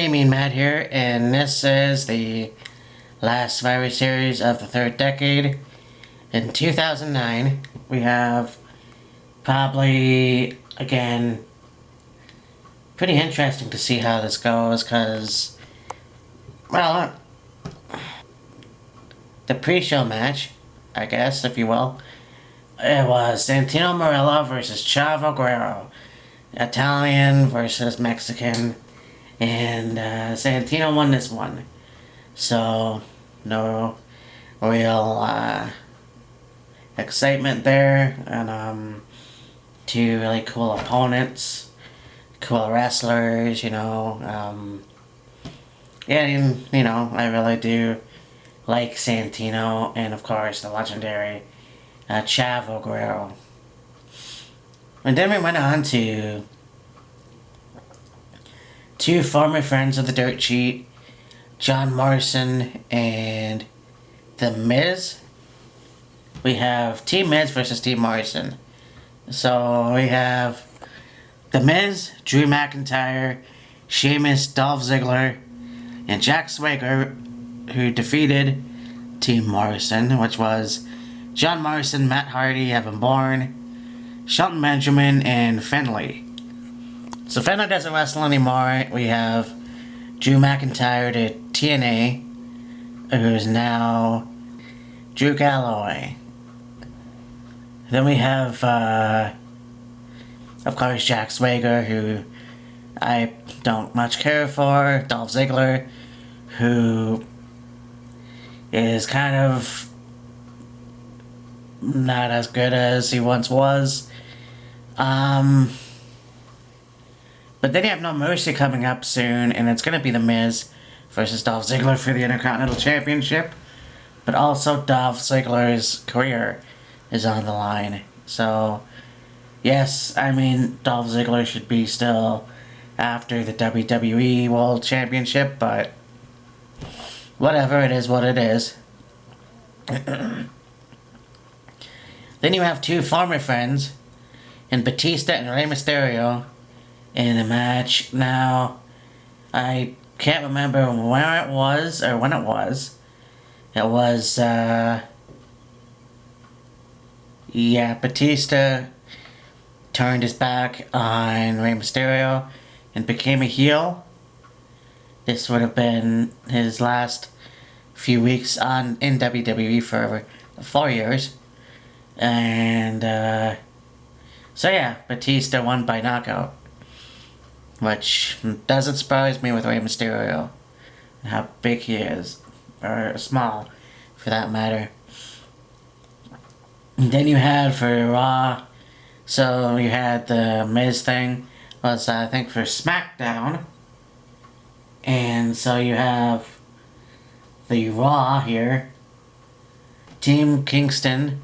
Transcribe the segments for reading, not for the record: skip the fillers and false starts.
Mean Matt here, and this is the last Survivor Series of the third decade. In 2009, we have probably, again, pretty interesting to see how this goes, because, well, the pre-show match, I guess, if you will, it was Santino Marella versus Chavo Guerrero. Italian versus Mexican, and Santino won this one. So, no real excitement there, and two really cool opponents, cool wrestlers, and, I really do like Santino, and of course the legendary Chavo Guerrero. And then we went on to two former friends of the Dirt Sheet, John Morrison and The Miz. We have Team Miz versus Team Morrison. So we have The Miz, Drew McIntyre, Sheamus, Dolph Ziggler, and Jack Swagger, who defeated Team Morrison, which was John Morrison, Matt Hardy, Evan Bourne, Shelton Benjamin, and Finlay. So Finlay doesn't wrestle anymore. We have Drew McIntyre to TNA, who's now Drew Galloway. Then we have, of course, Jack Swagger, who I don't much care for. Dolph Ziggler, who is kind of not as good as he once was. But then you have No Mercy coming up soon, and it's going to be The Miz versus Dolph Ziggler for the Intercontinental Championship. But also Dolph Ziggler's career is on the line. So, yes, I mean, Dolph Ziggler should be still after the WWE World Championship, but whatever, it is what it is. Then you have two former friends in Batista and Rey Mysterio in a match. Now, I can't remember where it was or when it was. It was, Batista turned his back on Rey Mysterio and became a heel. This would have been his last few weeks in WWE for 4 years. And, Batista won by knockout. Which doesn't surprise me with Rey Mysterio. How big he is. Or small, for that matter. And then you had for Raw, so you had the Miz thing, was I think for SmackDown. And so you have the Raw here. Team Kingston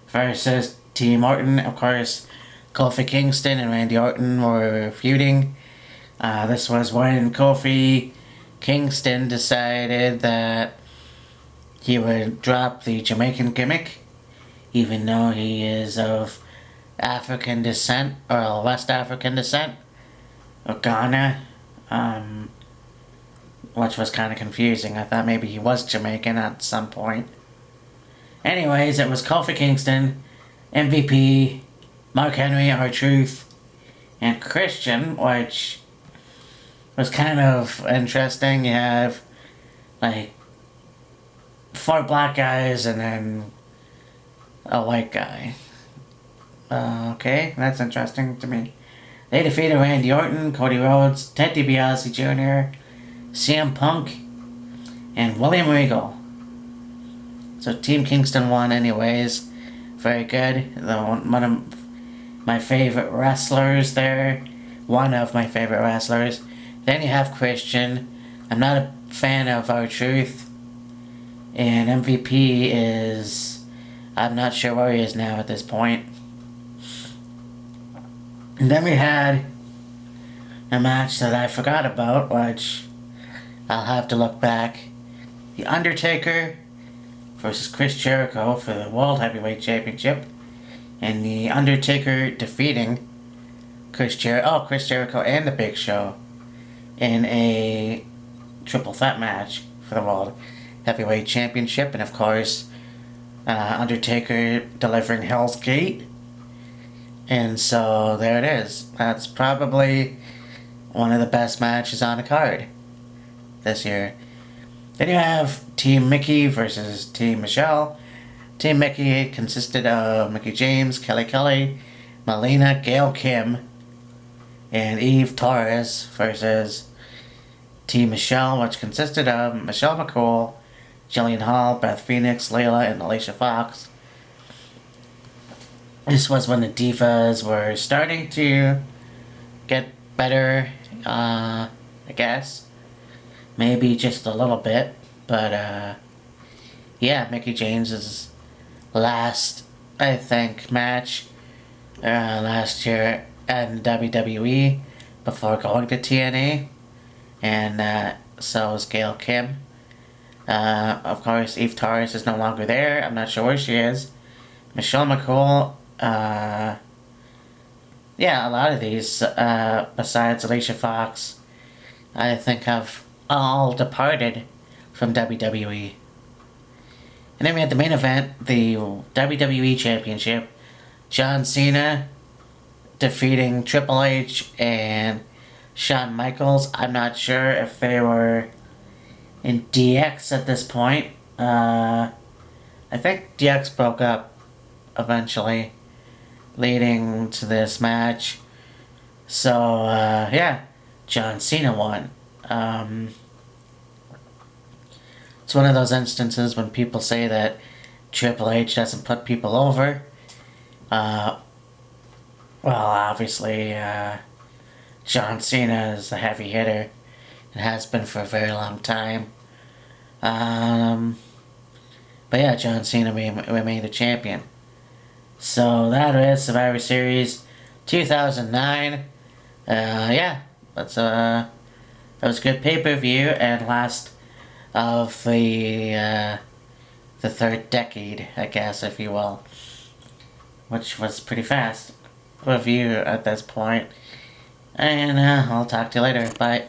versus Team Orton. Of course, Kofi Kingston and Randy Orton were feuding. This was when Kofi Kingston decided that he would drop the Jamaican gimmick, even though he is of African descent, or West African descent, or Ghana, which was kind of confusing. I thought maybe he was Jamaican at some point. Anyways, it was Kofi Kingston, MVP, Mark Henry, R-Truth, and Christian, which was kind of interesting. You have, 4 black guys and then a white guy. Okay, that's interesting to me. They defeated Randy Orton, Cody Rhodes, Ted DiBiase Jr., CM Punk, and William Regal. So Team Kingston won anyways. Very good. One of my favorite wrestlers there. One of my favorite wrestlers. Then you have Christian. I'm not a fan of R-Truth. And MVP is... I'm not sure where he is now at this point. And then we had a match that I forgot about, which I'll have to look back. The Undertaker versus Chris Jericho for the World Heavyweight Championship. And The Undertaker defeating Chris Jericho and The Big Show in a triple threat match for the World Heavyweight Championship, and of course, Undertaker delivering Hell's Gate. And so there it is. That's probably one of the best matches on the card this year. Then you have Team Mickey versus Team Michelle. Team Mickey consisted of Mickie James, Kelly, Melina, Gail Kim, and Eve Torres versus Team Michelle, which consisted of Michelle McCool, Jillian Hall, Beth Phoenix, Layla, and Alicia Fox. This was when the Divas were starting to get better, I guess. Maybe just a little bit, but yeah, Mickie James' last, I think, match last year in WWE before going to TNA, and so is Gail Kim. Of course, Eve Torres is no longer there. I'm not sure where she is. Michelle McCool, yeah, a lot of these, besides Alicia Fox, I think have all departed from WWE. And then we had the main event, the WWE Championship. John Cena defeating Triple H and Shawn Michaels. I'm not sure if they were in DX at this point. I think DX broke up eventually, leading to this match. So, yeah, John Cena won. It's one of those instances when people say that Triple H doesn't put people over. Well, obviously, John Cena is the heavy hitter and has been for a very long time. But yeah, John Cena remained a champion. So that is Survivor Series 2009. Yeah, that was a good pay-per-view and last of the third decade, I guess, if you will, which was pretty fast review at this point. And I'll talk to you later. Bye.